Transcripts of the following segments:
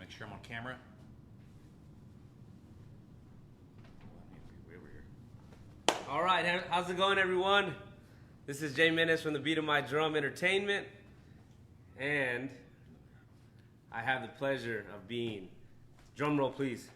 Make sure I'm on camera. Way over here. All right, how's it going, everyone? This is Jay Menace from the Beat of My Drum Entertainment, and I have the pleasure of being, drum roll please,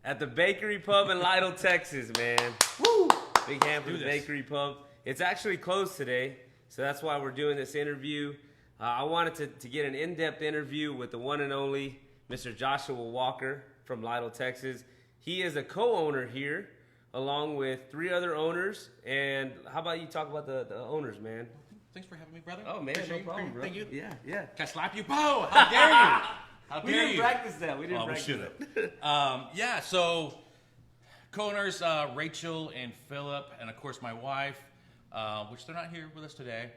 at the Bakery Pub in Lytle, Texas, man. Woo! Big hand for the Bakery Pub. It's actually closed today, so that's why we're doing this interview. I wanted to get an in-depth interview with the one and only Mr. Joshua Walker from Lytle, Texas. He is a co-owner here, along with 3 other owners. And how about you talk about the owners, man? Thanks for having me, brother. Oh, man, no problem, bro. Thank you. Yeah. Can I slap you? Oh, how dare you? How dare We didn't you? practice that. We should have. Yeah, so co-owners Rachel and Philip, and of course my wife, which they're not here with us today.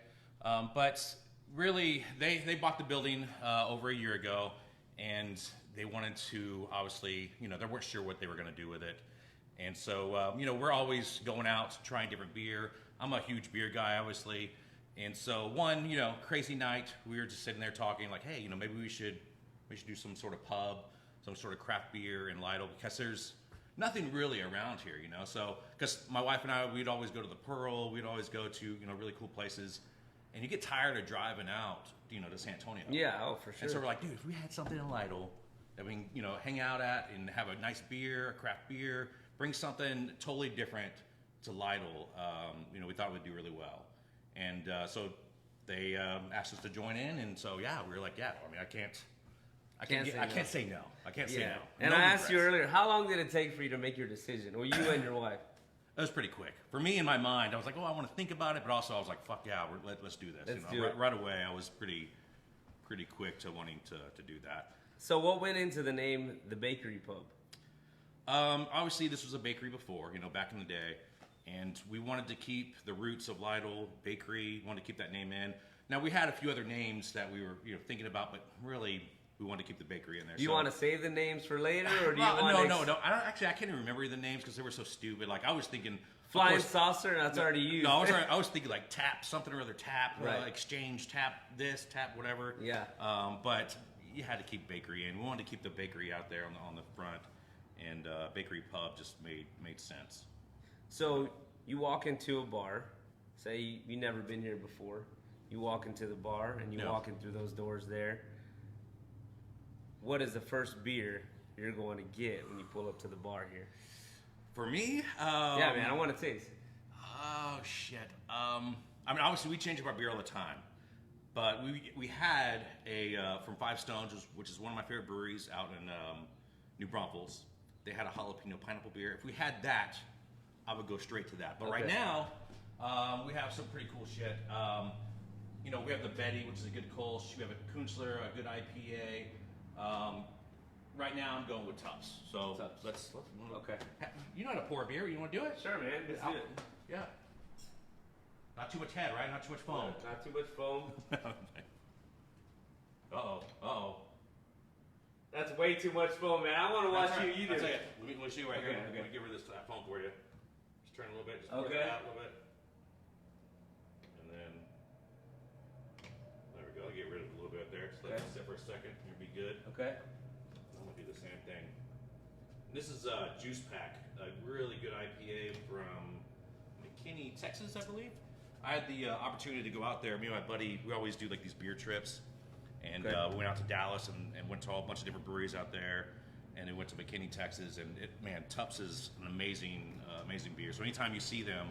But really, they bought the building over a year ago, and they wanted to, obviously, they weren't sure what they were going to do with it. And so, we're always going out, trying different beer. I'm a huge beer guy, obviously. And so one, crazy night, we were just sitting there talking like, hey, maybe we should do some sort of pub, some sort of craft beer in Lytle, because there's nothing really around here, So, because my wife and I, we'd always go to the Pearl, we'd always go to, really cool places. And you get tired of driving out, to San Antonio. Yeah, oh, for sure. And so we're like, dude, if we had something in Lytle that we can, hang out at and have a nice beer, a craft beer, bring something totally different to Lytle, we thought we'd do really well. And so they asked us to join in, and so yeah, we were like, yeah. I mean, I can't say no. I can't say no. And no I asked you regrets. earlier, how long did it take for you to make your decision, or you and your wife? It was pretty quick. For me, in my mind, I was like, oh, I want to think about it, but also I was like, fuck yeah, let's do this. Let's do it. Right away, I was pretty quick to wanting to do that. So what went into the name, the Bakery Pub? Obviously, this was a bakery before, back in the day, and we wanted to keep the roots of Lytle Bakery, wanted to keep that name in. Now, we had a few other names that we were thinking about, but really, we wanted to keep the bakery in there. Do you want to save the names for later, or do you want No. I can't even remember the names because they were so stupid. Like, I was thinking... Flying Saucer, that's already used. No, I was thinking like tap, something or other tap, right. Exchange, tap this, tap whatever. Yeah. But you had to keep bakery in. We wanted to keep the bakery out there on the front, and Bakery Pub just made sense. So you walk into a bar, say you've never been here before. You walk into the bar and you walk in through those doors there. What is the first beer you're going to get when you pull up to the bar here? For me? Yeah, man, I want to taste. Oh, shit. I mean, obviously, we change up our beer all the time. But we had from Five Stones, which is one of my favorite breweries out in New Braunfels. They had a jalapeno pineapple beer. If we had that, I would go straight to that. But right now, we have some pretty cool shit. We have the Betty, which is a good Kolsch. We have a Kunstler, a good IPA. Right now, I'm going with Tufts. So let's okay. You know how to pour a beer. You want to do it? Sure, man. Let's do it. Yeah. Not too much head, right? Not too much foam. Not too much foam. Uh-oh. That's way too much foam, man. I want to watch you eat it. Let me show you right here. Let me give her that foam for you. Just turn a little bit. Just pour it out a little bit. And then, there we go. Get rid of a little bit there. Just let it sit for a second. You'll be good. Okay. I'm going to do the same thing. This is Juice Pack, a really good IPA from McKinney, Texas, I believe. I had the opportunity to go out there. Me and my buddy, we always do like these beer trips. And we went out to Dallas and went to a bunch of different breweries out there. And then went to McKinney, Texas. And Tufts is an amazing beer. So anytime you see them,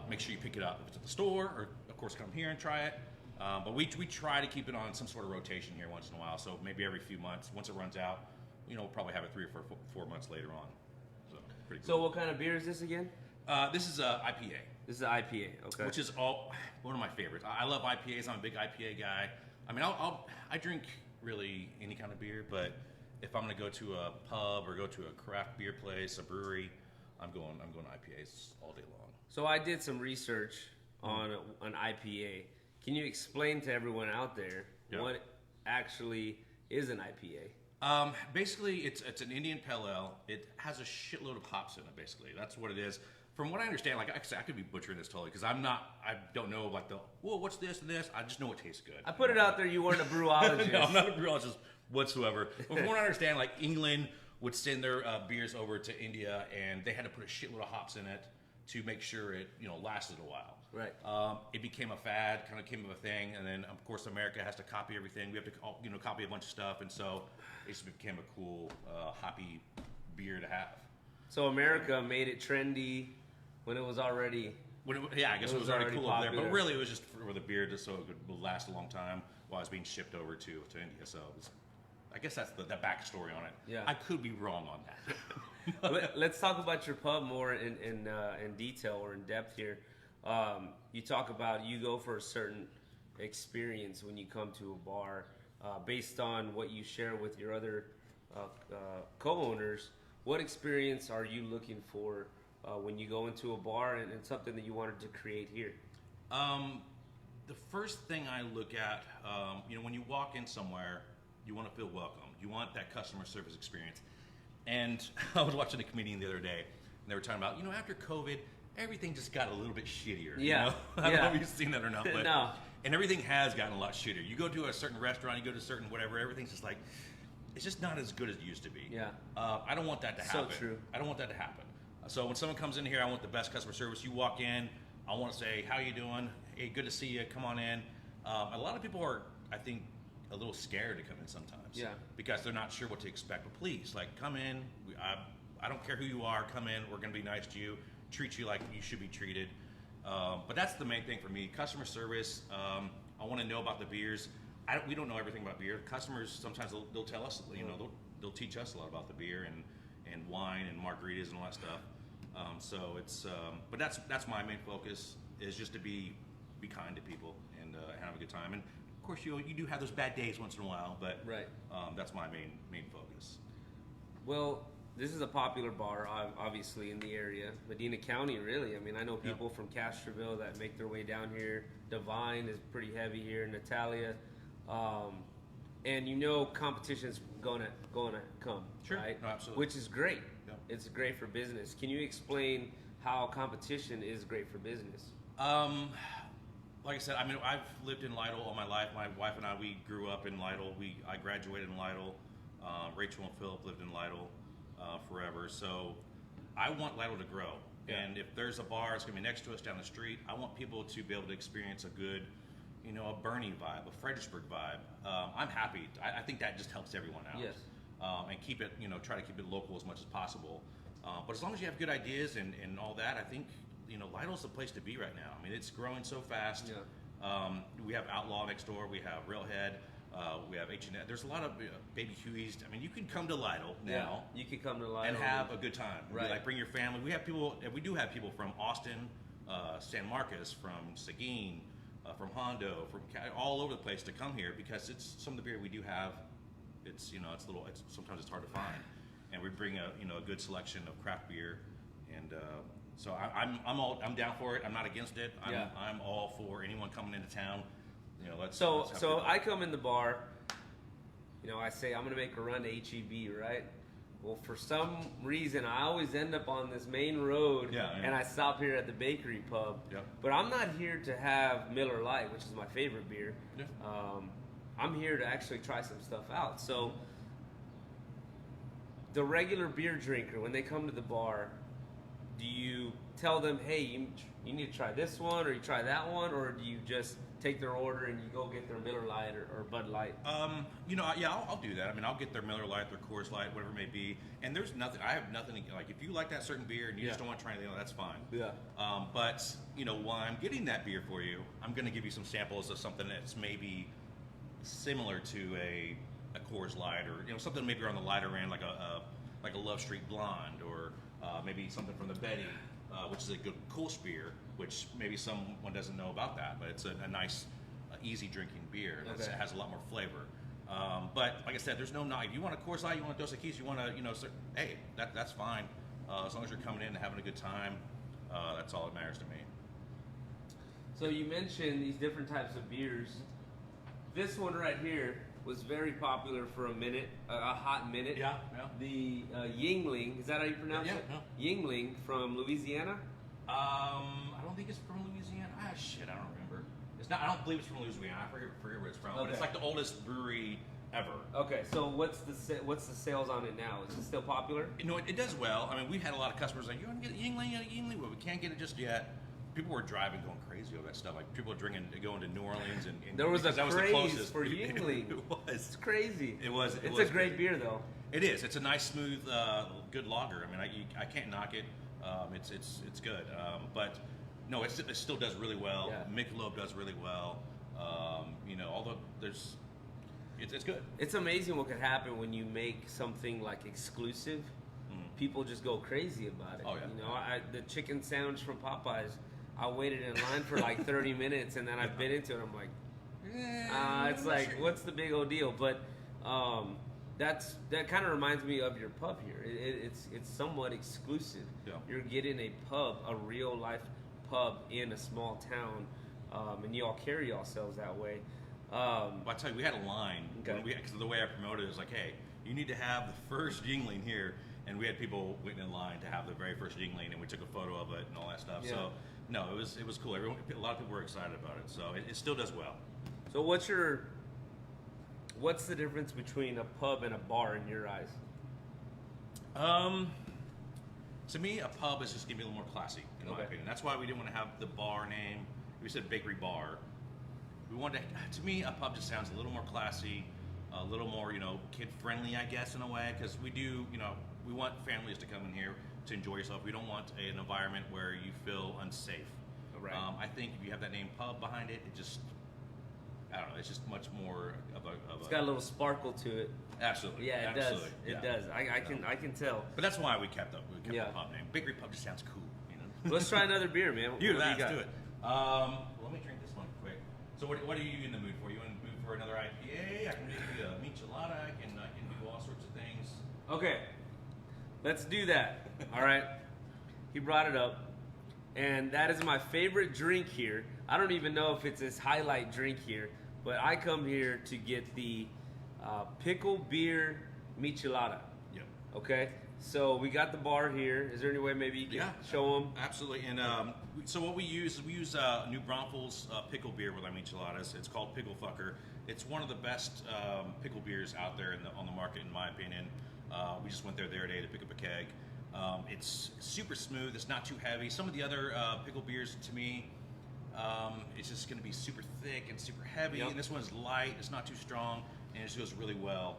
make sure you pick it up. If it's at the store, or of course come here and try it. But we try to keep it on some sort of rotation here once in a while. So maybe every few months, once it runs out, we'll probably have it 3 or 4 months later on. So pretty cool. So what kind of beer is this again? This is IPA. This is an IPA, okay. Which is one of my favorites. I love IPAs. I'm a big IPA guy. I mean, I drink really any kind of beer, but if I'm going to go to a pub or go to a craft beer place, a brewery, I'm going IPAs all day long. So I did some research on an IPA. Can you explain to everyone out there what actually is an IPA? Basically, it's an Indian Pale Ale. It has a shitload of hops in it. Basically, that's what it is. From what I understand, like I could be butchering this totally because I'm not I don't know like what's this and this. I just know it tastes good. I put it out there. You weren't a brewologist. No, I'm not a brewologist whatsoever. But from what I understand, like England would send their beers over to India, and they had to put a shitload of hops in it to make sure it lasted a while. Right. It became a fad, kind of came of a thing, and then of course America has to copy everything. We have to copy a bunch of stuff, and so it just became a cool hoppy beer to have. So America made it trendy when it was already. I guess it was already cool popular. over there, but really it was just for the beer, just so it could last a long time while it was being shipped over to India. So I guess that's the backstory on it. Yeah. I could be wrong on that. Let's talk about your pub more in detail or in depth here. You talk about you go for a certain experience when you come to a bar, based on what you share with your other co-owners. What experience are you looking for when you go into a bar and something that you wanted to create here? The first thing I look at, when you walk in somewhere, you want to feel welcome. You want that customer service experience. And I was watching a comedian the other day, and they were talking about, after COVID, everything just got a little bit shittier. Yeah. I don't know if you've seen that or not, but No. And everything has gotten a lot shittier. You go to a certain restaurant, you go to a certain whatever, everything's just like, it's just not as good as it used to be. Yeah. I don't want that to happen. So true. I don't want that to happen. So when someone comes in here, I want the best customer service. You walk in, I want to say, how you doing? Hey, good to see you. Come on in. A lot of people are, I think, a little scared to come in sometimes. Yeah. Because they're not sure what to expect. But please, come in. I don't care who you are. Come in. We're going to be nice to you. Treat you like you should be treated. But that's the main thing for me. Customer service. I want to know about the beers. We don't know everything about beer. Customers sometimes they'll tell us. They'll teach us a lot about the beer and wine and margaritas and all that stuff. So it's. But that's my main focus is just to be kind to people and have a good time. And of course, you do have those bad days once in a while, but Right. That's my main focus. Well, this is a popular bar, obviously, in the area. Medina County, really. I mean, I know people from Castroville that make their way down here. Divine is pretty heavy here. Natalia. And competition's gonna come, Sure. right? No, absolutely. Which is great. Yep. It's great for business. Can you explain how competition is great for business? Like I said, I mean, I've lived in Lytle all my life. My wife and we grew up in Lytle. I graduated in Lytle. Rachel and Philip lived in Lytle forever. So I want Lytle to grow. Yeah. And if there's a bar that's going to be next to us down the street, I want people to be able to experience a good, a Bernie vibe, a Fredericksburg vibe. I'm happy. I think that just helps everyone out. Yes. And keep it, try to keep it local as much as possible. But as long as you have good ideas and all that, I think, Lytle's the place to be right now. I mean, it's growing so fast. Yeah. We have Outlaw next door. We have Railhead. We have H&M. There's a lot of Baby Huey's. I mean, you can come to Lytle now. You can come to Lytle and have a good time. Right. Bring your family. We do have people from Austin, San Marcos, from Seguin, from Hondo, from all over the place to come here because it's some of the beer we do have. It's sometimes it's hard to find, and we bring a good selection of craft beer, and so I'm down for it. I'm not against it. I'm all for anyone coming into town. Let's I come in the bar. I say I'm gonna make a run to HEB, right? Well, for some reason, I always end up on this main road, and I stop here at the bakery pub. Yep. But I'm not here to have Miller Lite, which is my favorite beer. Yeah. I'm here to actually try some stuff out. So the regular beer drinker, when they come to the bar, do you tell them, hey, you need to try this one, or you try that one, or do you just take their order and you go get their Miller Lite or Bud Light? I'll do that. I mean, I'll get their Miller Lite, their Coors Light, whatever it may be. And there's nothing. I have nothing. Like, if you like that certain beer and you just don't want to try anything else, that's fine. Yeah. But while I'm getting that beer for you, I'm going to give you some samples of something that's maybe similar to a Coors Light, or something maybe on the lighter end, like a Love Street Blonde, or maybe something from the Betty, which is a good Kolsch beer, which maybe someone doesn't know about that, but it's a nice, easy drinking beer that has a lot more flavor. But like I said, there's no knock. If you want a Coors Light, you want a Dos Equis, you want to, hey, that's fine. As long as you're coming in and having a good time, that's all that matters to me. So you mentioned these different types of beers. This one right here was very popular for a minute, a hot minute. Yeah. The Yingling, is that how you pronounce it? Yeah. Yingling from Louisiana. I don't think it's from Louisiana. not, I don't believe it's from Louisiana. I forget where it's from. But Okay. it's like the oldest brewery ever. Okay, so what's the sales on it now? Is it still popular? You know, it does well. I mean, we've had a lot of customers like, you want to get Yingling? Yingling? Well, we can't get it just yet. People were driving, going crazy over that stuff. Like people were drinking, going to New Orleans, and There was a because that was the craze closest. for Yingling. It was. It's crazy. It was. It's a great beer, though. It is. It's a nice, smooth, good lager. I mean, I can't knock it. It's good. But no, it still does really well. Yeah. Michelob does really well. You know, although it's good. It's amazing what could happen when you make something like exclusive. People just go crazy about it. Oh, yeah. You know, the chicken sandwich from Popeyes, I waited in line for like 30 minutes, and then I bit into it. I'm like, it's like, sure. what's the big old deal? But that kind of reminds me of your pub here. It's somewhat exclusive. Yeah. You're getting a pub, a real life pub in a small town, and you all carry yourselves that way. Well, I tell you, we had a line. Okay. Because the way I promoted it was like, hey, you need to have the first Yingling here. And we had people waiting in line to have the very first Yingling, and we took a photo of it and all that stuff. Yeah. So, no, it was cool. A lot of people were excited about it. So it still does well. So what's the difference between a pub and a bar in your eyes? To me, a pub is just gonna be a little more classy, in my opinion. That's why we didn't want to have the bar name. We said bakery bar. We wanted to me, a pub just sounds a little more classy, a little more, kid friendly, I guess, in a way, because we do, we want families to come in here to enjoy yourself. We don't want an environment where you feel unsafe. Right. I think if you have that name pub behind it, it just, I don't know, it's just much more of a. It's got a little sparkle to it. Absolutely. Yeah, it absolutely. does. It does. I can tell. But that's why we kept the Yeah. pub name. Bakery pub just sounds cool, Let's try another beer, man. Dude, What do you let's got? do it. Let me drink this one quick. So what are you in the mood for? You in the mood for another IPA? I can make you a michelada. I can do all sorts of things. Okay, let's do that. All right. He brought it up, and that is my favorite drink here. I don't even know if it's his highlight drink here, but I come here to get the pickle beer michelada. Yep. Okay, so we got the bar here. Is there any way maybe you can show them? Absolutely. And so what we use New Braunfels pickle beer with our micheladas. It's called Pickle Fucker. It's one of the best pickle beers out there on the market, in my opinion. We just went there the other day to pick up a keg. It's super smooth. It's not too heavy. Some of the other pickle beers, to me, it's just going to be super thick and super heavy. Yep. And this one's light. It's not too strong, and it just goes really well.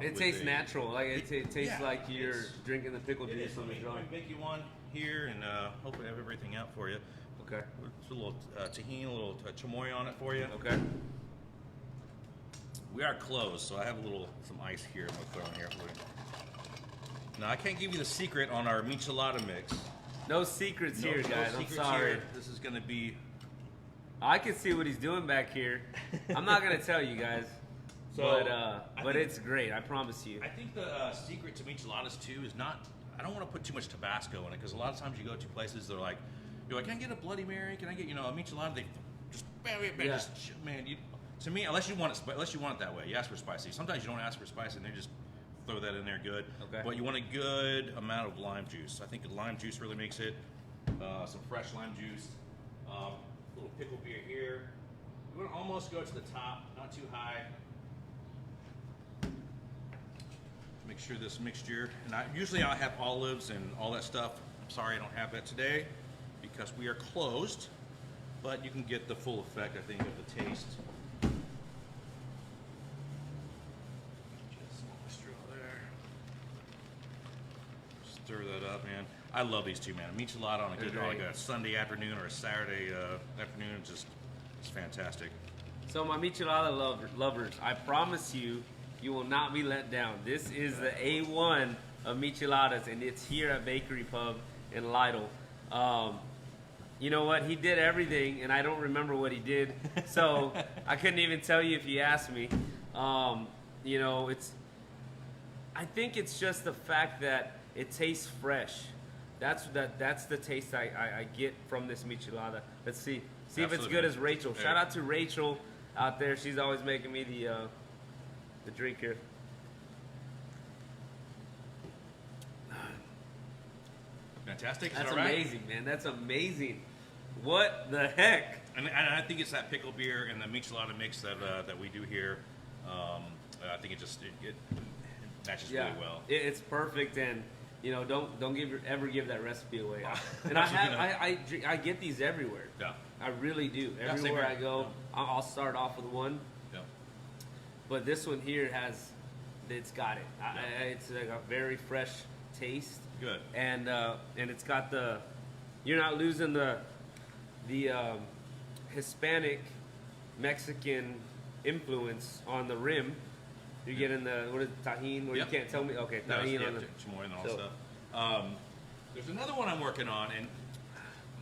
It tastes natural. Like it tastes like you're it's- drinking the pickle It juice is. from the jar. Let me make you one here, and hopefully I have everything out for you. Okay. Just a little tahini, a little chamoy on it for you. Okay. We are closed, so I have some ice here. I'm gonna throw in here for you. Now I can't give you the secret on our michelada mix. No secrets here, No guys. I'm secrets sorry. here. This is gonna be. I can see what he's doing back here. I'm not gonna tell you guys, So, but it's great. I promise you. I think the secret to micheladas too is not. I don't want to put too much Tabasco in it because a lot of times you go to places they're like, can I get a Bloody Mary? Can I get a michelada? They just Yeah. man. To me, unless you want it that way, you ask for spicy. Sometimes you don't ask for spicy and they just throw that in there good. Okay. But you want a good amount of lime juice. I think the lime juice really makes it. Some fresh lime juice. Little pickle beer here. We want to almost go to the top, not too high. Make sure this mixture, and usually I'll have olives and all that stuff. I'm sorry I don't have that today because we are closed, but you can get the full effect, I think, of the taste. Just a straw there. Stir that up, man. I love these two, man. A michelada on like a Sunday afternoon or a Saturday afternoon, it's fantastic. So my michelada lovers, I promise you, you will not be let down. This is the A1 of micheladas, and it's here at Bakery Pub in Lytle. You know what? He did everything, and I don't remember what he did, so I couldn't even tell you if you asked me. I think it's just the fact that it tastes fresh. That's the taste I get from this michelada. Let's see if it's Absolutely. good as Rachel. Shout out to Rachel out there. She's always making me the drink here. Fantastic. Is That's that all right? amazing, man. That's amazing. What the heck? And I think it's that pickle beer and the michelada mix that we do here. I think it matches really well. It's perfect, and don't ever give that recipe away. And I get these everywhere. Yeah. I really do. Yeah, Everywhere I go, I'll start off with one. Yeah. But this one here it's got it. It's like a very fresh taste. Good. And it's got you're not losing the Hispanic Mexican influence on the rim. You're getting what is it, tahine? Or you can't tell me. Okay, tahine on the chamoy and all stuff. There's another one I'm working on, and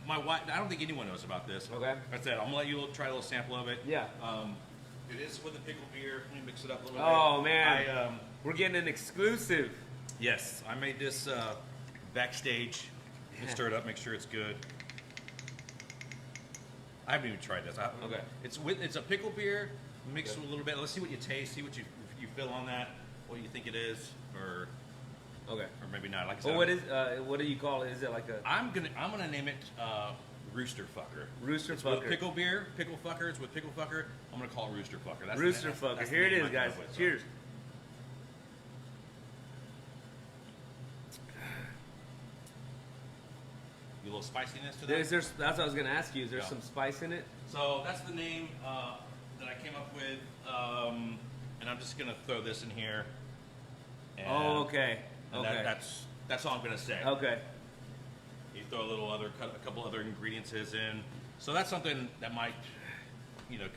my wife. I don't think anyone knows about this. Okay. That's it. I'm gonna let you try a little sample of it. Yeah. It is with the pickle beer. Let me mix it up a little bit. Oh man, we're getting an exclusive. Yes, I made this backstage. Stir it up, make sure it's good. I haven't even tried this. Okay. It's a pickle beer mixed with a little bit. Let's see what you taste. See what you feel on that. What you think it is, or maybe not. Like I said, what do you call it? Is it like a? I'm gonna name it Rooster Fucker. Rooster it's Fucker. With pickle beer, pickle fucker. It's with pickle fucker. I'm gonna call it Rooster Fucker. That's Rooster Fucker. That's Here it is, guys. Cheers. A little spiciness to that. That's what I was gonna ask you. Is there some spice in it? So that's the name that I came up with, and I'm just gonna throw this in here. And, okay. That's all I'm gonna say. Okay. You throw a couple other ingredients in. So that's something that might,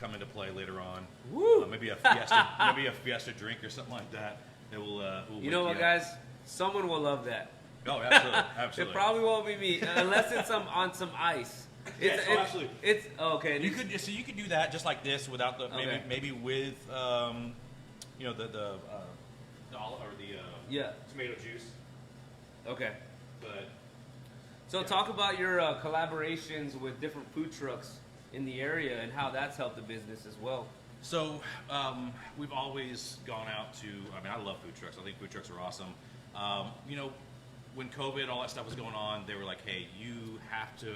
come into play later on. Woo! Maybe a fiesta drink or something like that. It will. You know what, guys? Someone will love that. Oh, absolutely. It probably won't be me unless it's on some ice. Absolutely. It's okay. You could do that just like this without the maybe with the olive or the tomato juice. Okay. But talk about your collaborations with different food trucks in the area and how that's helped the business as well. So we've always gone out to. I love food trucks. I think food trucks are awesome. When COVID, all that stuff was going on, they were like, "Hey, you have to,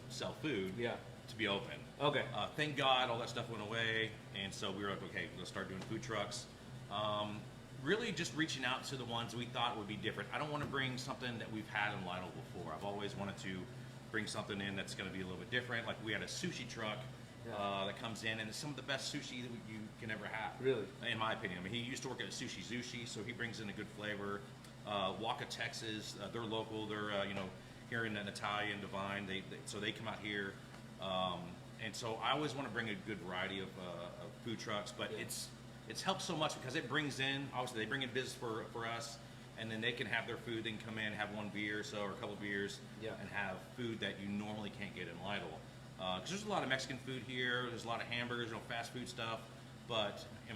sell food to be open." Okay. Thank God, all that stuff went away, and so we were like, "Okay, let's start doing food trucks." Really, just reaching out to the ones we thought would be different. I don't want to bring something that we've had in Lytle before. I've always wanted to bring something in that's going to be a little bit different. Like we had a sushi truck that comes in, and it's some of the best sushi that you can ever have. Really? In my opinion. He used to work at Sushi Zushi, so he brings in a good flavor. Waka, Texas, they're local. They're here in Natalia and Divine. So they come out here, and so I always want to bring a good variety of food trucks. But it's helped so much because it brings in, obviously they bring in business for us, and then they can have their food. They can come in, have one beer or so, or a couple beers, and have food that you normally can't get in Lytle. Because there's a lot of Mexican food here. There's a lot of hamburgers, fast food stuff. But the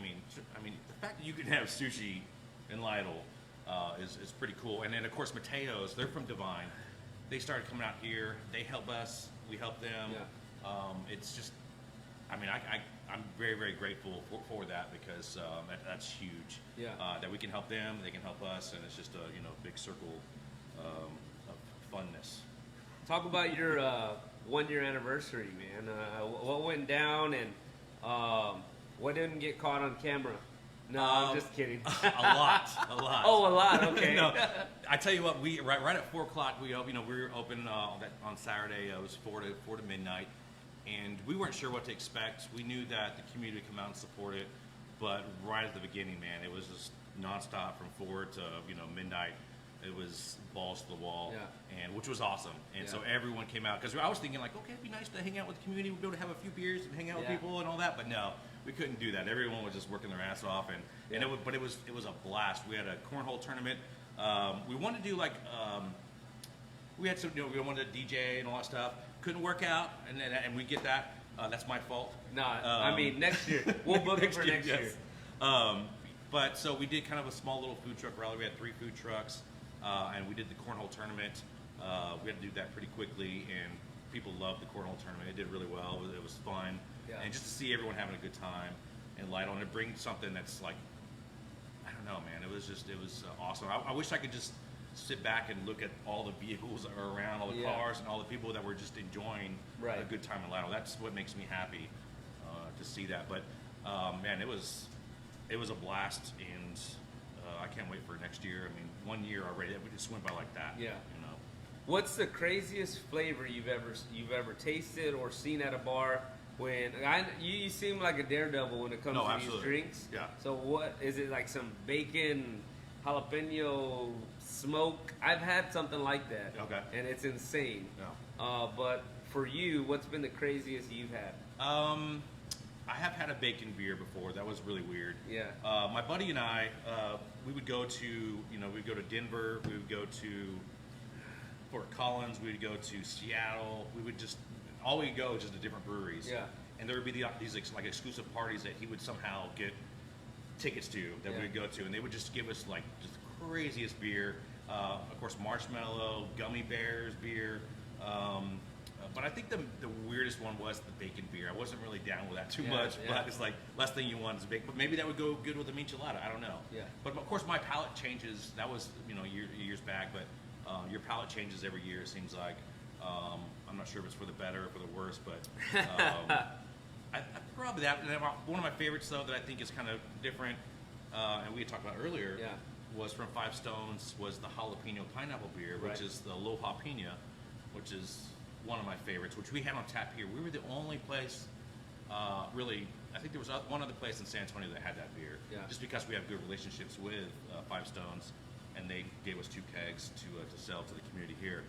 fact that you can have sushi in Lytle is pretty cool. And then of course Mateo's, they're from Divine. They started coming out here. They help us. We help them. It's just, I'm very, very grateful for that because that's huge. That we can help them, they can help us, and it's just a big circle of funness. Talk about your 1-year anniversary, man. What went down and what didn't get caught on camera? No, I'm just kidding. a lot. Oh, a lot. Okay. No, I tell you what, we right at 4 o'clock. We were open on Saturday. It was 4 to midnight, and we weren't sure what to expect. We knew that the community would come out and support it, but right at the beginning, man, it was just nonstop from 4 to midnight. It was balls to the wall, and which was awesome. And so everyone came out because I was thinking like, okay, it'd be nice to hang out with the community. We'd be able to have a few beers and hang out with people and all that. But no, we couldn't do that. Everyone was just working their ass off, and it was a blast. We had a cornhole tournament. We wanted to do like we had some, we wanted to DJ and all that stuff. Couldn't work out, and we get that. That's my fault. No, next year we'll book it for next year. But so we did kind of a small little food truck rally. We had 3 food trucks. And we did the cornhole tournament. We had to do that pretty quickly, and people loved the cornhole tournament. It did really well. It was fun, and just to see everyone having a good time and Lytle, and to bring something that's like, I don't know, man. It was awesome. I wish I could just sit back and look at all the vehicles that are around, all the cars, and all the people that were just enjoying a good time in Lido. That's what makes me happy to see that. But man, it was a blast, and I can't wait for next year. I mean, 1 year already, we just went by like that. Yeah. You know. What's the craziest flavor you've ever tasted or seen at a bar? When you seem like a daredevil when it comes to these drinks. Yeah. So what is it, like some bacon jalapeno smoke? I've had something like that. Okay. And it's insane. Yeah. But for you, what's been the craziest you've had? I have had a bacon beer before. That was really weird. Yeah. My buddy and I, we would go to, we'd go to Denver. We would go to Fort Collins. We would go to Seattle. We would just, all we go is just to different breweries. Yeah. And there would be these like exclusive parties that he would somehow get tickets to that we would go to, and they would just give us like just the craziest beer. Of course, marshmallow, gummy bears beer. But I think the weirdest one was the bacon beer. I wasn't really down with that too much, but it's like last thing you want is bacon. But maybe that would go good with a michelada. I don't know. Yeah. But of course, my palate changes. That was years back, but your palate changes every year. It seems like. I'm not sure if it's for the better or for the worse, but I probably that. One of my favorites though that I think is kind of different, and we had talked about earlier, was from Five Stones, was the jalapeno pineapple beer, which is the Aloha Pina, which is one of my favorites, which we had on tap here. We were the only place, really, I think there was one other place in San Antonio that had that beer, just because we have good relationships with Five Stones, and they gave us 2 kegs to sell to the community here.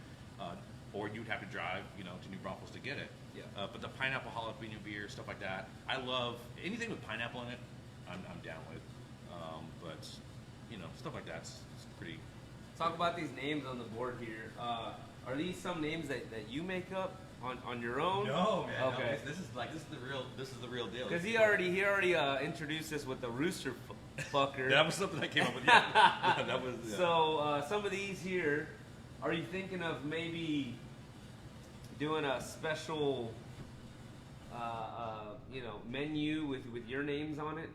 Or you'd have to drive, to New Braunfels to get it. Yeah. But the pineapple jalapeno beer, stuff like that, I love anything with pineapple in it. I'm down with. But stuff like that's pretty. Talk about these names on the board here. Are these some names that you make up on your own? No, man. Okay. No, this is the real deal. Because he already introduced us with the rooster fucker. That was something I came up with. Yeah. That was. Yeah. So some of these here. Are you thinking of maybe doing a special, menu with your names on it?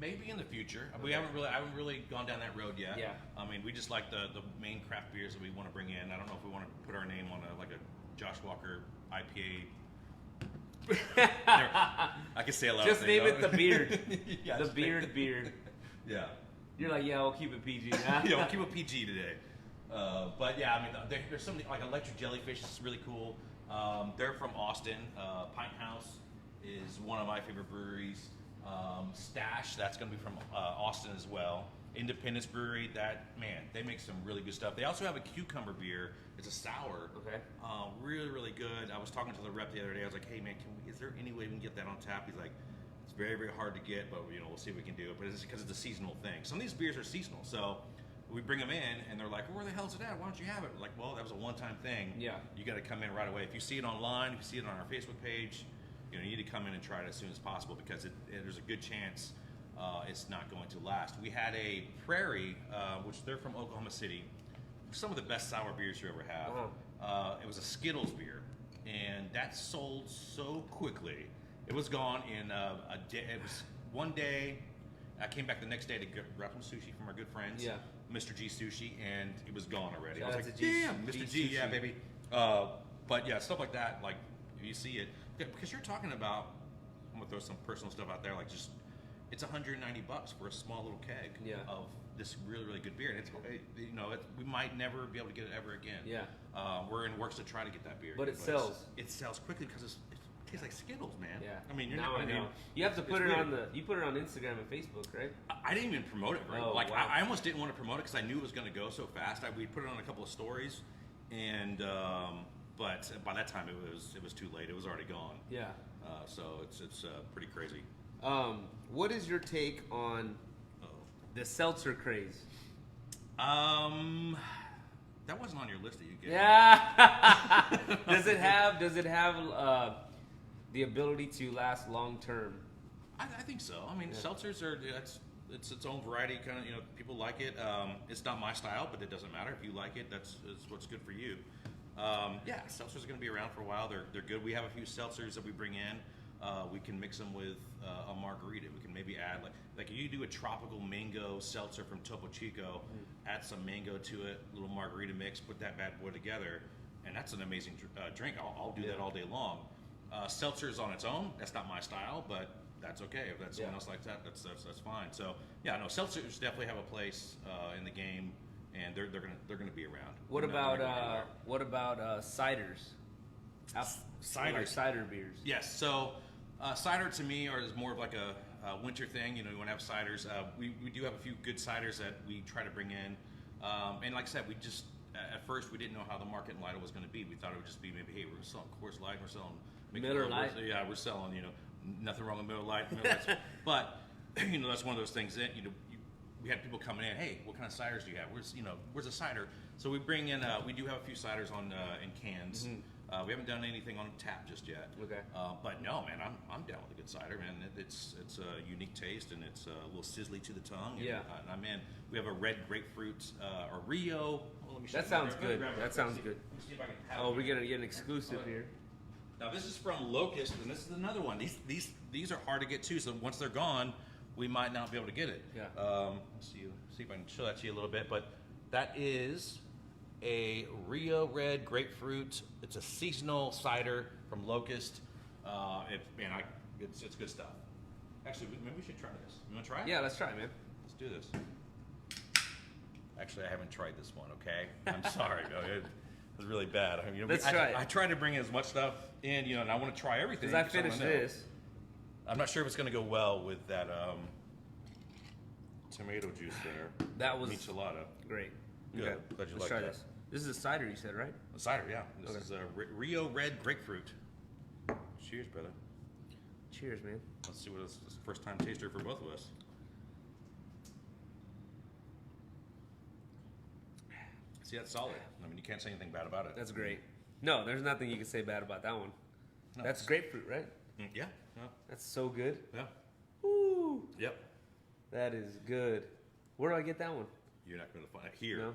Maybe in the future. Okay. I haven't really gone down that road yet. Yeah. I mean, we just like the main craft beers that we want to bring in. I don't know if we want to put our name on a Josh Walker IPA. I can say a lot. Just of name things, it the beard. Yeah, the beard. Yeah. You're like, yeah, we'll keep it PG. Yeah, we'll keep it PG today. But yeah, I mean, there's something like Electric Jellyfish is really cool. They're from Austin. Pint House is one of my favorite breweries. Stash, that's going to be from Austin as well. Independence Brewery, they make some really good stuff. They also have a cucumber beer. It's a sour. Okay. Really, really good. I was talking to the rep the other day. I was like, hey man, is there any way we can get that on tap? He's like, it's very, very hard to get, but we'll see if we can do it. But it's because it's a seasonal thing. Some of these beers are seasonal, so we bring them in, and they're like, well, where the hell is it at? Why don't you have it? We're like, well, that was a one-time thing. Yeah. You got to come in right away. If you see it online, if you see it on our Facebook page, you need to come in and try it as soon as possible because there's a good chance it's not going to last. We had a Prairie, which they're from Oklahoma City, some of the best sour beers you ever have. It was a Skittles beer, and that sold so quickly. It was gone in a day. It was one day. I came back the next day to grab some sushi from our good friends, Mr. G Sushi, and it was gone already. I was like, damn, Mr. G, yeah, baby. But yeah, stuff like that, like if you see it, because you're talking about, I'm gonna throw some personal stuff out there, like just, it's $190 for a small little keg of this really, really good beer, and it's, we might never be able to get it ever again. Yeah. We're in works to try to get that beer. But it sells. It sells quickly because it tastes like Skittles, man. Yeah. I mean, I know. You have to put it on you put it on Instagram and Facebook, right? I didn't even promote it, right? Oh, like wow. I almost didn't want to promote it because I knew it was going to go so fast. We put it on a couple of stories, and but by that time it was too late. It was already gone. Yeah. So it's pretty crazy. What is your take on the seltzer craze? That wasn't on your list that you gave. Yeah. Does it have the ability to last long term? I think so. I mean, seltzers it's its own variety. Kind of, people like it. It's not my style, but it doesn't matter if you like it. That's what's good for you. Seltzers are going to be around for a while. They're good. We have a few seltzers that we bring in. We can mix them with a margarita. We can maybe add like you do a tropical mango seltzer from Topo Chico, add some mango to it, a little margarita mix, put that bad boy together, and that's an amazing drink. I'll do that all day long. Seltzers on its own, that's not my style, but that's okay. If that's someone else likes that, that's fine. So yeah, no, seltzers definitely have a place in the game, and they're gonna be around. What about ciders? Cider beers. Yes. So cider to me is more of like a winter thing. You want to have ciders. We do have a few good ciders that we try to bring in, and like I said, we just at first we didn't know how the market in Lido was going to be. We thought it would just be maybe, hey, we're selling Coors Light, we're selling Miller Lite. We're selling nothing wrong with Miller Lite, but that's one of those things that we had people coming in. Hey, what kind of ciders do you have? Where's a cider? So we bring in. We do have a few ciders in cans. Mm-hmm. We haven't done anything on tap just yet. Okay. But no, man, I'm down with a good cider, man. It's a unique taste and it's a little sizzly to the tongue. Yeah. And I'm in. We have a red grapefruit, or Rio. Well, let me show that you. sounds good. That sounds good. Let me see if I can have Oh, we're gonna get an exclusive here. Now this is from Locust, and this is another one. These are hard to get too. So once they're gone, we might not be able to get it. Yeah. Let's see if I can show that to you a little bit. But that is a Rio Red Grapefruit. It's a seasonal cider from Locust. It's good stuff. Actually, maybe we should try this. You want to try it? Yeah, let's try it, man. Let's do this. Actually, I haven't tried this one. Okay, I'm sorry. It was really bad. Let's try it. I try to bring as much stuff in, and I want to try everything. Because I finished this. I'm not sure if it's going to go well with that tomato juice there. That was michelada. Great. Good. Okay. Glad you Let's like try that. this. This is a cider, you said, right? A cider, yeah. This Okay. is a Rio Red Grapefruit. Cheers, brother. Cheers, man. Let's see what this is. First time taster for both of us. See, that's solid. I mean, you can't say anything bad about it. That's great. No, there's nothing you can say bad about that one. No. That's grapefruit, right? Yeah. That's so good. Yeah. Woo! Yep. That is good. Where do I get that one? You're not going to find it here. No?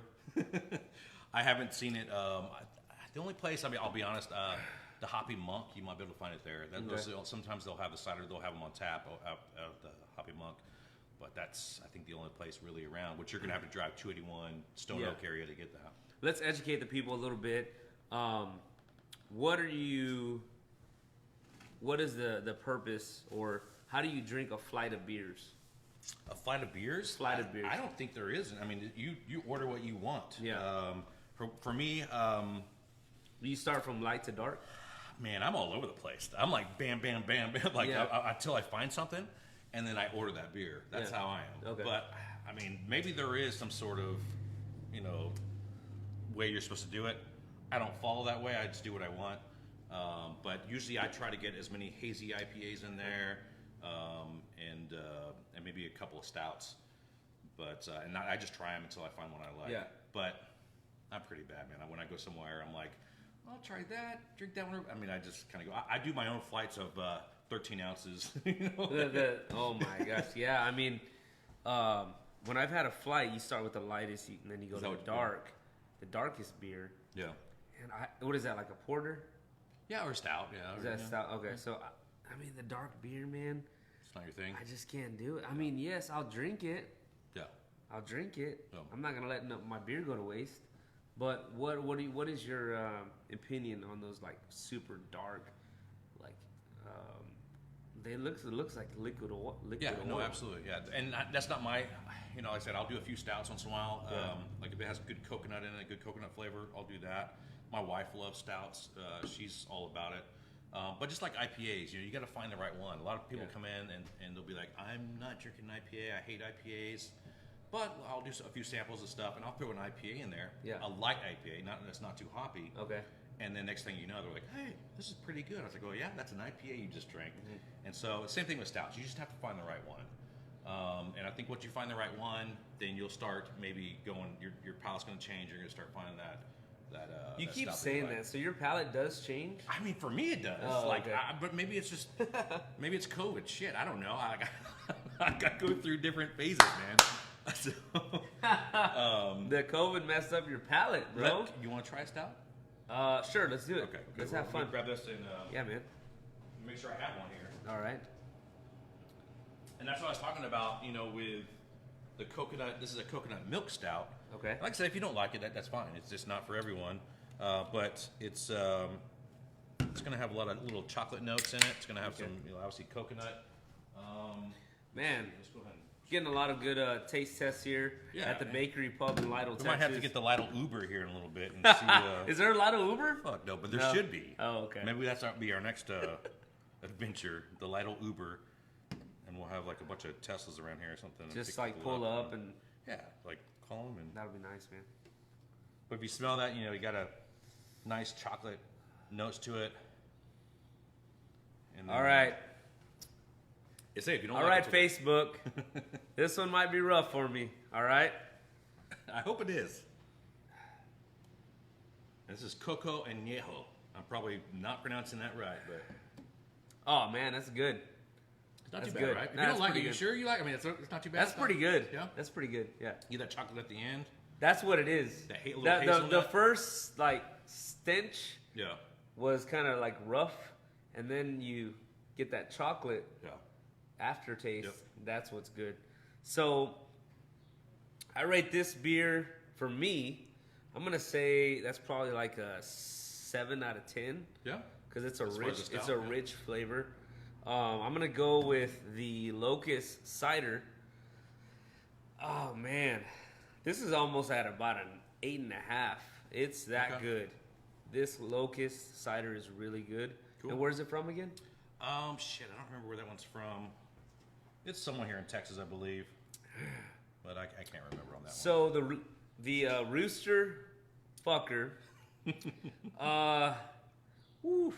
I haven't seen it. The only place, I'll be honest, the Hoppy Monk, you might be able to find it there. Sometimes they'll have the cider, they'll have them on tap out the Hoppy Monk. But that's, I think, the only place really around, which you're going to have to drive 281 Stone Oak area to get that. Let's educate the people a little bit. What is the purpose, or how do you drink a flight of beers? A flight of beers? Flight of beers. I don't think there is. I mean, you order what you want. Yeah. For me, Do you start from light to dark? man, I'm all over the place. I'm like bam, bam, bam, bam, like until I find something, and then I order that beer. That's how I am. Okay. But I mean, maybe there is some sort of, way you're supposed to do it. I don't follow that way. I just do what I want. But usually I try to get as many hazy IPAs in there, and maybe a couple of stouts. But I just try them until I find one I like. Yeah. But I'm pretty bad, man. When I go somewhere, I'm like, I'll try that, drink that one. I mean, I just kind of go. I do my own flights of 13 ounces. Oh my gosh, yeah. I mean, when I've had a flight, you start with the lightest, and then you go to the darkest beer. Yeah. And what is that, like a porter? Yeah, or stout. Yeah. Is that stout? Okay, so I mean, the dark beer, man. It's not your thing. I just can't do it. I mean, yes, I'll drink it. Yeah. I'll drink it. Yeah. I'm not gonna let my beer go to waste. But what is your opinion on those like super dark, like it looks like liquid oil. Yeah, no, absolutely, yeah. And that's not my, like I said, I'll do a few stouts once in a while. Yeah. Like if it has good coconut in it, good coconut flavor, I'll do that. My wife loves stouts. She's all about it. But just like IPAs, you got to find the right one. A lot of people come in and they'll be like, I'm not drinking an IPA. I hate IPAs. But I'll do a few samples of stuff, and I'll throw an IPA in there. Yeah. A light IPA, that's not too hoppy. Okay. And then next thing you know, they're like, hey, this is pretty good. I was like, oh, yeah, that's an IPA you just drank. Mm-hmm. And so same thing with stouts. You just have to find the right one. And I think once you find the right one, then you'll start maybe going, your palate's going to change. You're going to start finding that you that keep stout saying like. that, so your palate does change? I mean, for me it does. Oh, okay. But maybe it's just, maybe it's COVID. Shit, I don't know. I got to go through different phases, man. So, the COVID messed up your palate, bro. You want to try a stout? Sure, let's do it. Okay. Let's have fun. Grab this and yeah, man. make sure I have one here. All right. And that's what I was talking about, with the coconut. This is a coconut milk stout. Okay. Like I said, if you don't like it, that's fine. It's just not for everyone. But it's going to have a lot of little chocolate notes in it. It's going to have some, obviously, coconut. Man, Let's go ahead. getting a lot of good taste tests here at the Bakery Pub in Lytle, Texas. We might have to get the Lytle Uber here in a little bit and see. Is there a Lytle Uber? Fuck no, but there should be. Oh, okay. Maybe that's be our next adventure, the Lytle Uber, and we'll have like a bunch of Teslas around here or something. Just like pull up and like call them, and that'll be nice, man. But if you smell that, you got a nice chocolate notes to it. And then, all right. If you don't all like right, Facebook. This one might be rough for me. All right. I hope it is. This is Coco Añejo. I'm probably not pronouncing that right, but oh man, that's good. it's not That's too bad, good. right? If Nah, you that's don't like it, pretty you good. sure you like it? I mean, it's not too bad. That's pretty good. Yeah? That's pretty good. Yeah. You get that chocolate at the end? That's what it is. That little The hazelnut? first like stench Yeah. was kind of like rough, and then you get that chocolate Yeah. aftertaste. Yep. That's what's good. So I rate this beer, for me, I'm gonna say that's probably like a 7 out of 10 Yeah? because it's a As far as rich, the it's stout, a yeah. rich flavor. I'm gonna go with the Locust Cider. Oh man, this is almost at about an 8.5. It's that Okay. good. This Locust Cider is really good. Cool. And where's it from again? Shit, I don't remember where that one's from. It's somewhere here in Texas, I believe. But I can't remember on that So the Rooster Fucker. Oof. one.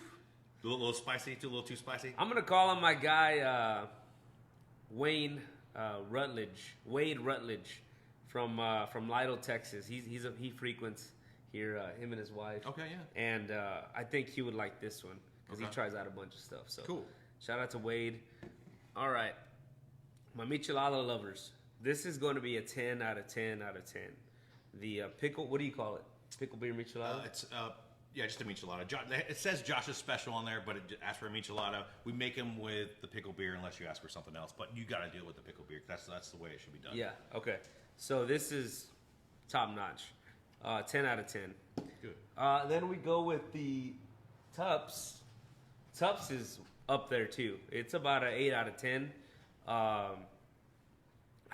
A little spicy, a little too spicy? I'm gonna call him my guy Wade Rutledge from Lytle, Texas. He frequents here. Him and his wife. Okay, yeah. And I think he would like this one because he Okay. tries out a bunch of stuff. So Cool. Shout out to Wade. All right, my michelada lovers. This is going to be a 10 out of 10 out of 10. The pickle. What do you call it? Pickle beer michelada. It's just a michelada. It says Josh's special on there, but it asks for a michelada. We make them with the pickle beer unless you ask for something else. But you got to deal with the pickle beer. That's the way it should be done. Yeah. Okay. So this is top notch. 10 out of 10. Good. Then we go with the Tups. Tups is up there too. It's about an 8 out of 10. I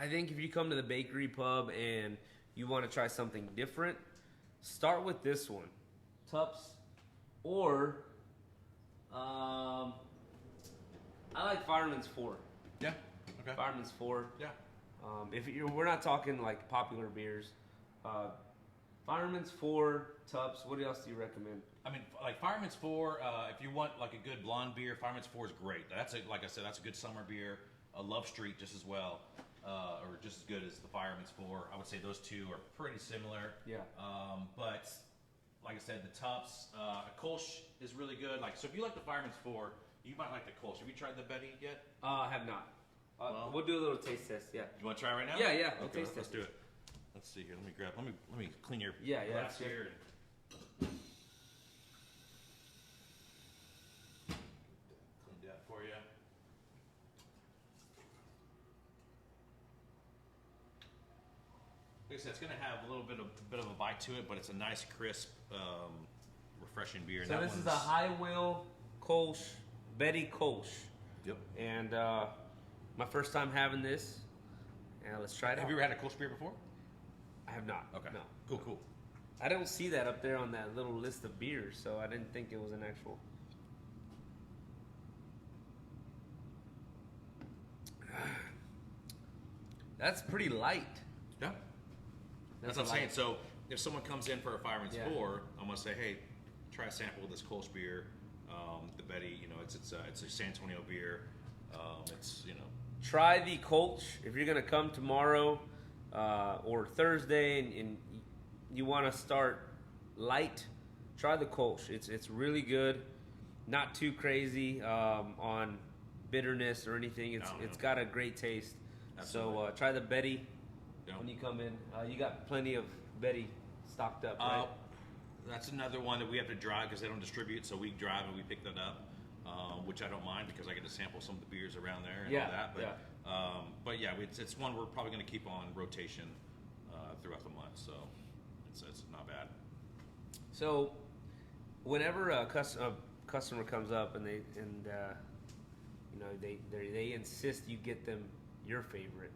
think if you come to the Bakery Pub and you want to try something different, start with this one, Tups, or I like Fireman's 4. Yeah. Okay. Fireman's 4. Yeah. We're not talking like popular beers. Fireman's 4, Tups. What else do you recommend? I mean, like Fireman's 4. If you want like a good blonde beer, Fireman's 4 is great. Like I said, that's a good summer beer. Love Street just as well, or just as good as the Fireman's 4. I would say those two are pretty similar. Yeah. But like I said, the Tups, Kolsch is really good. Like, so if you like the Fireman's 4, you might like the Kolsch. Have you tried the Betty yet? I have not. Well- We'll do a little taste test. Yeah. You want to try right now? Yeah, yeah. We'll Okay, taste let's test do it. Let's see here. Let me clean your Yeah, yeah, glass sure. here. Clean that for you. Like I said, it's going to have a little bit of a bite to it, but it's a nice, crisp, refreshing beer. So this is a High Wheel Kolsch, Betty Kolsch. Yep. And my first time having this. And let's try it out. Have you ever had a Kolsch beer before? I have not. Okay. No. Cool. I don't see that up there on that little list of beers, so I didn't think it was an actual. That's pretty light. Yeah. That's what I'm a saying. light- So if someone comes in for a Fireman's Yeah. 4, I'm gonna say, hey, try a sample of this Kolsch beer. The Betty, it's a San Antonio beer. It's Try the Kolsch if you're gonna come tomorrow or Thursday and you want to start light. Try the Kolsch. It's really good. Not too crazy on bitterness or anything. It's got a great taste. Absolutely. So try the Betty Yeah. when you come in. You got plenty of Betty stocked up, right? That's another one that we have to drive because they don't distribute, so we drive and we pick that up. which I don't mind because I get to sample some of the beers around there and Yeah, all that. But yeah. but yeah, it's one we're probably going to keep on rotation throughout the month, so it's not bad. So, whenever a customer comes up and they insist you get them your favorite,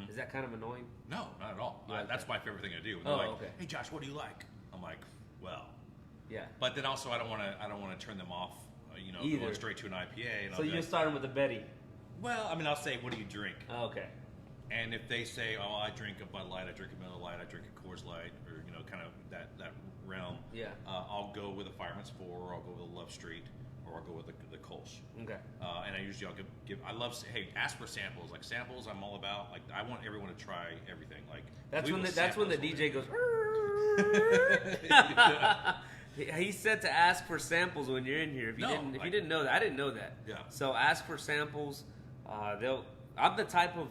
is that kind of annoying? No, not at all. Yeah, That's okay. my favorite thing to do. When Oh, they're like, okay. "Hey, Josh, what do you like?" I'm like, "Well," Yeah. but then also I don't want to turn them off. Either. Going straight to an IPA. And So I'll be you like, start them with a Betty. well, I mean, I'll say, "What do you drink?" Oh, okay. And if they say, "Oh, I drink a Bud Light, I drink a Miller Light, I drink a Coors Light," or kind of that realm, Yeah. I'll go with a Fireman's 4, or I'll go with a Love Street, or I'll go with the Kolsch. Okay. And I usually I'll give. I love ask for samples. Like samples, I'm all about. Like I want everyone to try everything. Like That's when the DJ goes. He said to ask for samples when you're in here. If you didn't know that, I didn't know that. Yeah. So ask for samples. I'm the type of.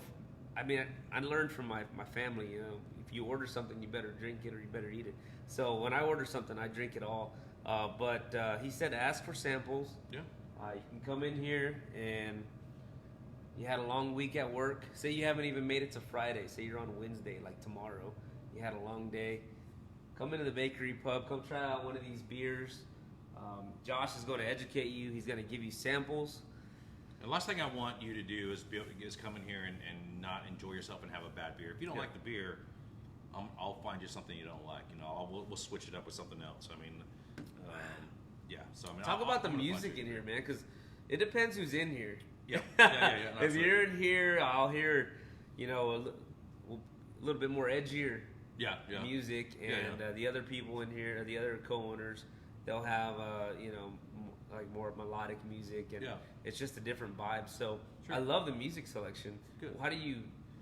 I mean, I learned from my family. If you order something, you better drink it or you better eat it. So when I order something, I drink it all. But he said ask for samples. Yeah. You can come in here and you had a long week at work. Say you haven't even made it to Friday. Say you're on Wednesday, like tomorrow. You had a long day. Come into the bakery pub. Come try out one of these beers. Josh is going to educate you. He's going to give you samples. The last thing I want you to do is come in here and not enjoy yourself and have a bad beer. If you don't like the beer, I'll find you something you don't like. We'll switch it up with something else. I mean, yeah. So I mean, Talk about the music in here, man, because it depends who's in here. Yeah. No, if you're in here, I'll hear, a little bit more edgier music, and the other people in here, the other co-owners, they'll have like more melodic music, and it's just a different vibe. So I love the music selection. Good. How do you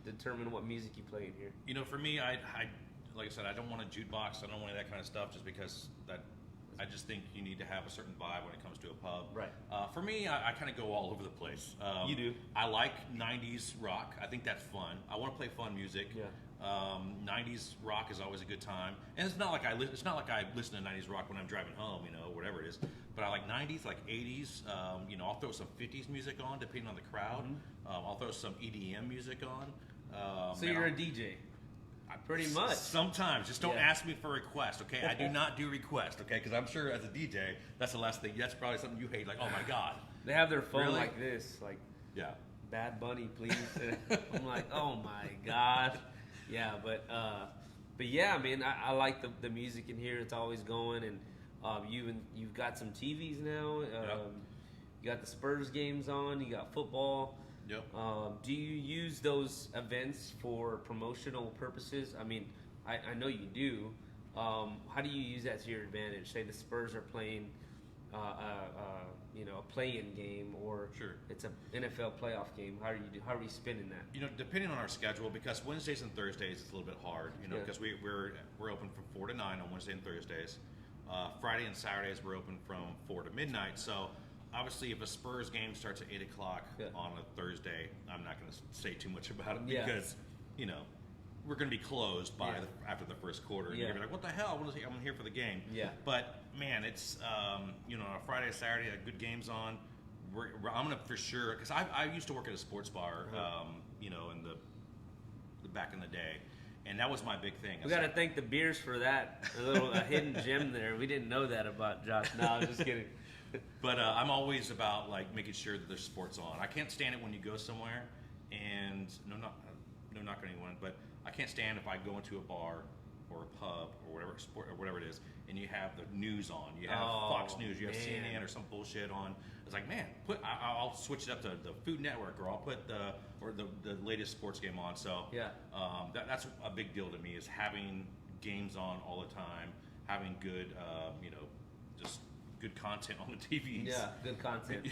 determine what music you play in here? For me, I like I said, I don't want a jukebox. I don't want any of that kind of stuff, just because I just think you need to have a certain vibe when it comes to a pub. Right. For me, I kind of go all over the place. You do. I like 90s rock. I think that's fun. I want to play fun music. Yeah. 90s rock is always a good time, and it's not like I listen to 90s rock when I'm driving home, whatever it is. But I like 90s, like 80s. I'll throw some 50s music on depending on the crowd. I'll throw some EDM music on. So you're a DJ. Pretty much. Sometimes. Just don't ask me for a request, okay? I do not do requests, okay? Because I'm sure as a DJ, that's the last thing. That's probably something you hate. Like, oh my God. They have their phone Really? like this, like, Yeah. Bad Bunny, please. I'm like, oh my God. Yeah, but yeah, man, I like the music in here. It's always going, and you've got some TVs now. You got the Spurs games on. You got football. Yep. Do you use those events for promotional purposes? I mean, I know you do. How do you use that to your advantage? Say the Spurs are playing a play-in game, or Sure. it's an NFL playoff game. How are we spinning that? Depending on our schedule, because Wednesdays and Thursdays it's a little bit hard, Yeah. because we're open from 4 to 9 on Wednesday and Thursdays. Friday and Saturdays we're open from 4 to midnight. So obviously, if a Spurs game starts at 8 o'clock on a Thursday, I'm not going to say too much about it because we're going to be closed by after the first quarter. And you're going to be like, what the hell? I'm here for the game. Yeah. But man, it's on a Friday, Saturday, a good game's on. I'm going to for sure, because I used to work at a sports bar, in the back in the day. And that was my big thing. We got to thank the beers for that. A hidden gem there. We didn't know that about Josh. No, I'm just kidding. But I'm always about making sure that there's sports on. I can't stand it when you go somewhere and no knock on anyone, but I can't stand if I go into a bar or a pub or whatever it is, and you have the news on. You have Fox News, you have CNN or some bullshit on. It's like, man, I'll switch it up to the Food Network, or I'll put the latest sports game on. So that's a big deal to me, is having games on all the time, having good just good content on the TVs. Yeah, good content.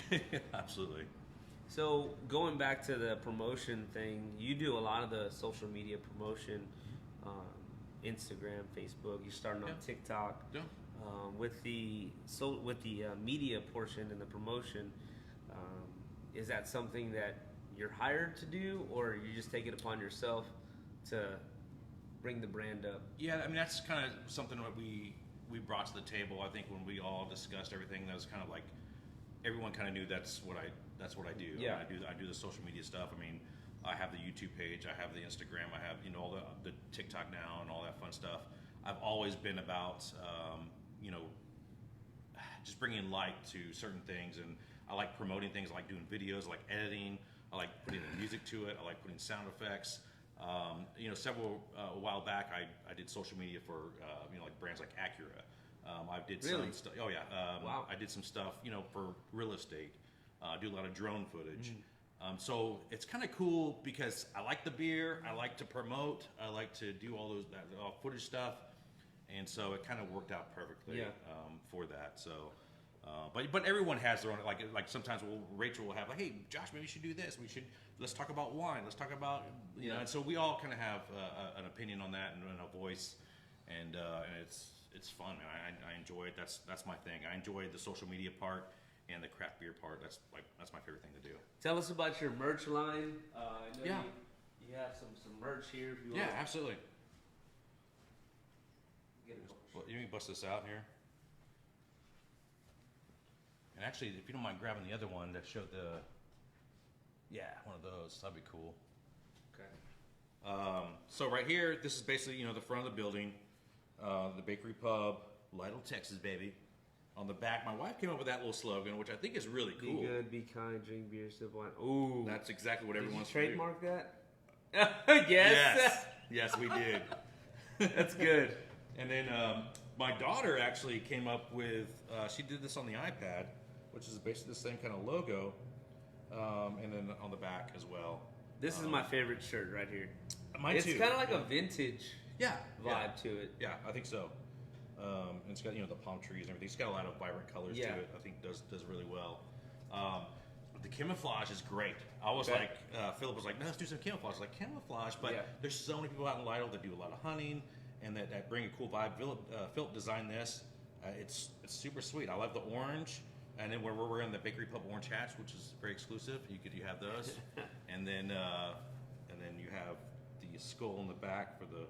Absolutely. So going back to the promotion thing, you do a lot of the social media promotion, Instagram, Facebook. You're starting on TikTok. Yeah. With the media portion and the promotion, is that something that you're hired to do, or you just take it upon yourself to bring the brand up? Yeah, I mean, that's kind of something that we brought to the table. I think when we all discussed everything, that was kind of like, everyone kind of knew that's what I do. Yeah. I do the social media stuff. I mean, I have the YouTube page, I have the Instagram, I have all the TikTok now and all that fun stuff. I've always been about just bringing light to certain things, and I like promoting things. I like doing videos, I like editing, I like putting the music to it, I like putting sound effects. A while back, I did social media for like brands like Acura. I did some stuff. Oh yeah. Wow. I did some stuff for real estate. Do a lot of drone footage. So it's kind of cool because I like the beer. I like to promote. I like to do all that footage stuff, and so it kind of worked out perfectly for that. So. But everyone has their own, like sometimes Rachel will have like, hey Josh, maybe we should do this. Let's talk about wine. Let's talk about and so we all kind of have an opinion on that and a voice, and it's fun. I enjoy it. That's my thing. I enjoy the social media part and the craft beer part. That's my favorite thing to do. Tell us about your merch line. I know you have some merch here. If you want. Absolutely. Get it. Well, you can bust this out here. And actually, if you don't mind grabbing the other one that showed one of those, that'd be cool. Okay. So right here, this is basically, the front of the building, the bakery pub, Lytle, Texas, baby. On the back, my wife came up with that little slogan, which I think is really cool. Be good, be kind, drink beer, sip wine. Ooh. That's exactly what everyone wants to trademark do. that? Yes. Yes, we did. That's good. And then my daughter actually came up with, she did this on the iPad, which is basically the same kind of logo, and then on the back as well. This is my favorite shirt right here. Mine it's too. Kind of like a vintage vibe to it. Yeah, I think so. And it's got the palm trees and everything. It's got a lot of vibrant colors to it. I think does really well. The camouflage is great. I was like, Philip was like, no, let's do some camouflage. Like camouflage, but there's so many people out in Lytle that do a lot of hunting and that bring a cool vibe. Philip designed this. It's super sweet. I love the orange. And then we're wearing the Bakery Pub orange hats, which is very exclusive. You have those, and then you have the skull in the back for the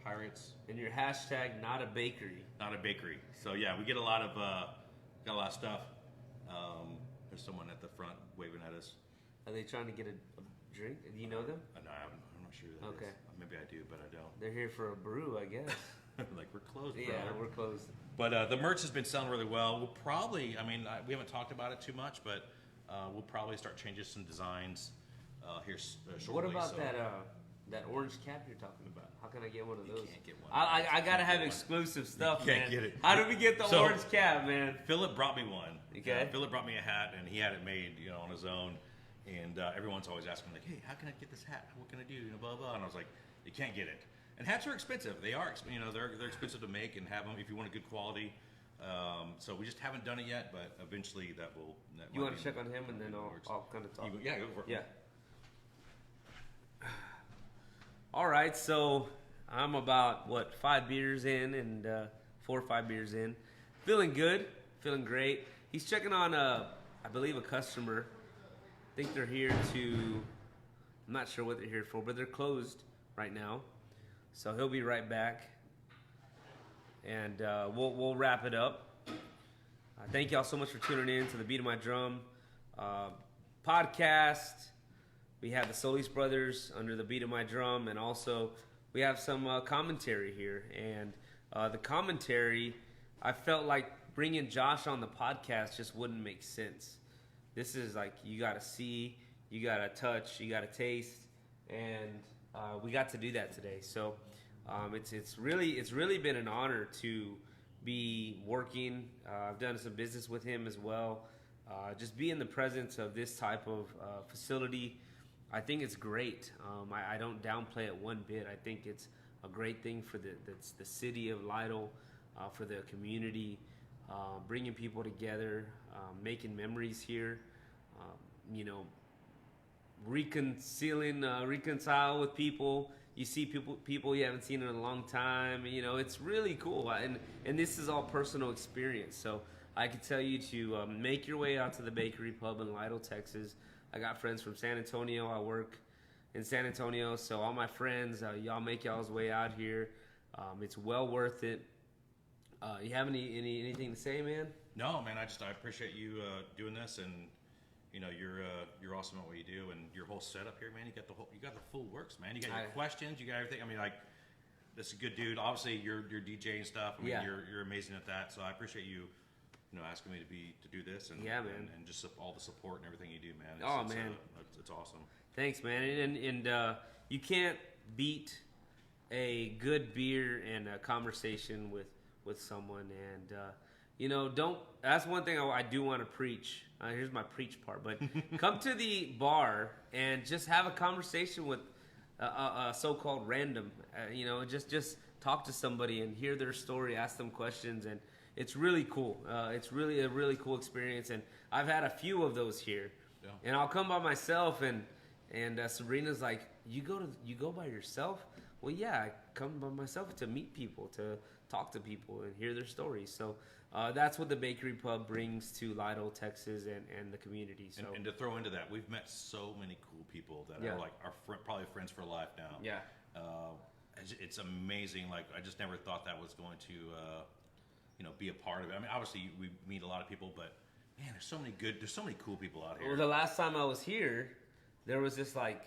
pirates. And your hashtag not a bakery. Not a bakery. So yeah, we get a lot of stuff. There's someone at the front waving at us. Are they trying to get a drink? Do you know them? No, I'm not sure who that is. Maybe I do, but I don't. They're here for a brew, I guess. Like we're closed, bro. Yeah, we're closed. But the merch has been selling really well. We'll probably, we haven't talked about it too much, but we'll probably start changing some designs here shortly. What about that orange cap you're talking about? How can I get one of those? You can't get one. I gotta have exclusive stuff, man. You can't man. get it. How do we get the orange cap, man? Philip brought me one. Okay. Philip brought me a hat, and he had it made, on his own. And everyone's always asking, like, hey, how can I get this hat? What can I do? Blah, blah. And I was like, you can't get it. And hats are expensive. They are, they're expensive to make and have them if you want a good quality. So we just haven't done it yet, but eventually that will. You want to check on him, and then I'll kind of talk. Go for it. Yeah. All right, so I'm about 5 beers in, and 4 or 5 beers in, feeling good, feeling great. He's checking on I believe a customer. I think they're here to. I'm not sure what they're here for, but they're closed right now. So he'll be right back, and we'll wrap it up. Thank y'all so much for tuning in to the Beat of My Drum podcast. We have the Solis brothers under the Beat of My Drum, and also we have some commentary here. And the commentary, I felt like bringing Josh on the podcast just wouldn't make sense. This is like you got to see, you got to touch, you got to taste, and we got to do that today. So it's really been an honor to be working. I've done some business with him as well. Just be in the presence of this type of facility, I think it's great. I don't downplay it one bit. I think it's a great thing for the city of Lytle, for the community, bringing people together, making memories here. Reconcile with people. You see people you haven't seen in a long time. It's really cool. And this is all personal experience. So I can tell you to make your way out to the Bakery Pub in Lytle, Texas. I got friends from San Antonio. I work in San Antonio. So all my friends, y'all make y'all's way out here. It's well worth it. You have anything to say, man? No, man. I appreciate you doing this, and you know you're awesome at what you do, and your whole setup here, man. You got the full works, man. You got your questions, you got everything. I mean, like, this is a good dude. Obviously, you're DJ and stuff. I mean, you're amazing at that. So I appreciate you asking me to do this, and man, and just all the support and everything you do, man. It's awesome. Thanks, man. And you can't beat a good beer and a conversation with someone, and that's one thing I do want to preach. Here's my preach part, but come to the bar and just have a conversation with a so-called random, just talk to somebody and hear their story, ask them questions, and it's really cool. It's really a really cool experience, and I've had a few of those here. Yeah. And I'll come by myself, and Sabrina's like, you go by yourself? Well, yeah, I come by myself to meet people, to talk to people, and hear their stories. So that's what the Bakery Pub brings to Lytle, Texas, and the community. So and to throw into that, we've met so many cool people that are like probably friends for life now. Yeah, it's amazing. Like, I just never thought that was going to be a part of it. I mean, obviously we meet a lot of people, but man, there's so many cool people out here. Well, the last time I was here, there was this like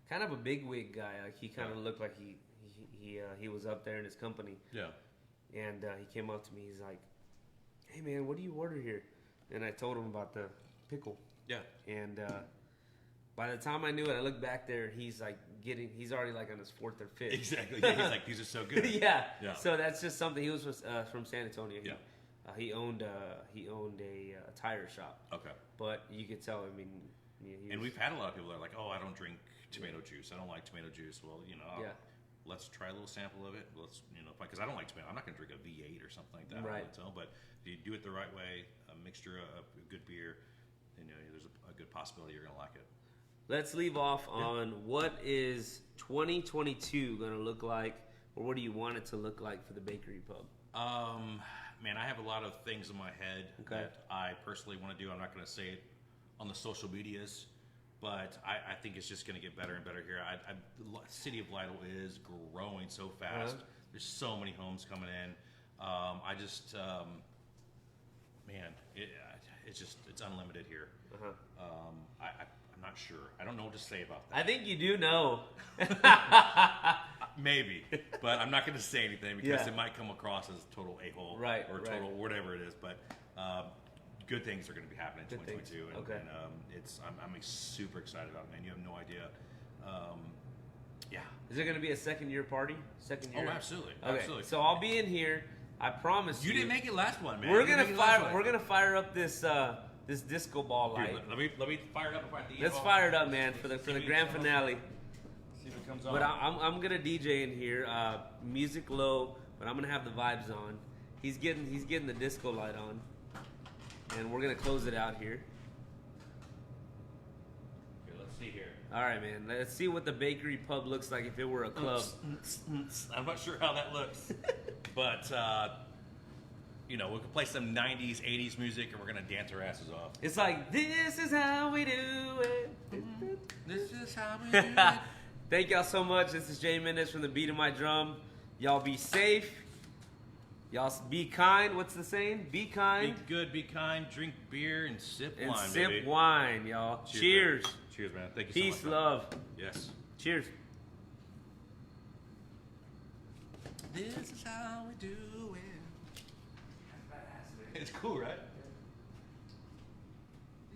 kind of a bigwig guy. Like, he kind of looked like he was up there in his company. Yeah. And he came up to me. He's like, "Hey man, what do you order here?" And I told him about the pickle. Yeah. And by the time I knew it, I looked back there. He's already like on his fourth or fifth. Exactly. Yeah, he's like, these are so good. Yeah. So that's just something. He was from San Antonio. Yeah. He owned a tire shop. Okay. But you could tell. I mean, and we've had a lot of people that are like, "Oh, I don't drink tomato juice. I don't like tomato juice." Well, let's try a little sample of it. Let's, because I don't like tomato. I'm not going to drink a V8 or something like that. Right. But if you do it the right way, a mixture of good beer, then there's a good possibility you're going to like it. Let's leave off on what is 2022 going to look like, or what do you want it to look like for the Bakery Pub? Man, I have a lot of things in my head that I personally want to do. I'm not going to say it on the social medias, but I think it's just going to get better and better here. The city of Lytle is growing so fast. There's so many homes coming in. It's unlimited here. I'm not sure. I don't know what to say about that. I think you do know. Maybe, but I'm not going to say anything because it might come across as total a-hole, or total whatever it is. But good things are going to be happening in 2022, and I'm super excited about it, man. You have no idea. Is there going to be a second year party? Second year? Oh, absolutely. Okay. Absolutely. So I'll be in here. I promise you. You didn't make it last one, man. We're gonna fire up this this disco ball light. Here, let me fire it up before I DJ. Let's fire it up, man, for the grand finale. See if it comes on. But I'm gonna DJ in here, music low, but I'm gonna have the vibes on. He's getting the disco light on, and we're gonna close it out here. Here, let's see here. All right, man. Let's see what the Bakery Pub looks like if it were a club. I'm not sure how that looks, but we can play some 90s, 80s music, and we're gonna dance our asses off. It's like, this is how we do it. This is how we do it. Thank y'all so much. This is Jay Mendez from the Beat of My Drum. Y'all be safe. Y'all be kind. What's the saying? Be kind. Be good, be kind, drink beer, and sip wine, and sip baby. wine, y'all. Cheers. Man. Cheers, man. Thank you Peace, so much. love. Yes. Cheers. This is how we do it. It's cool, right?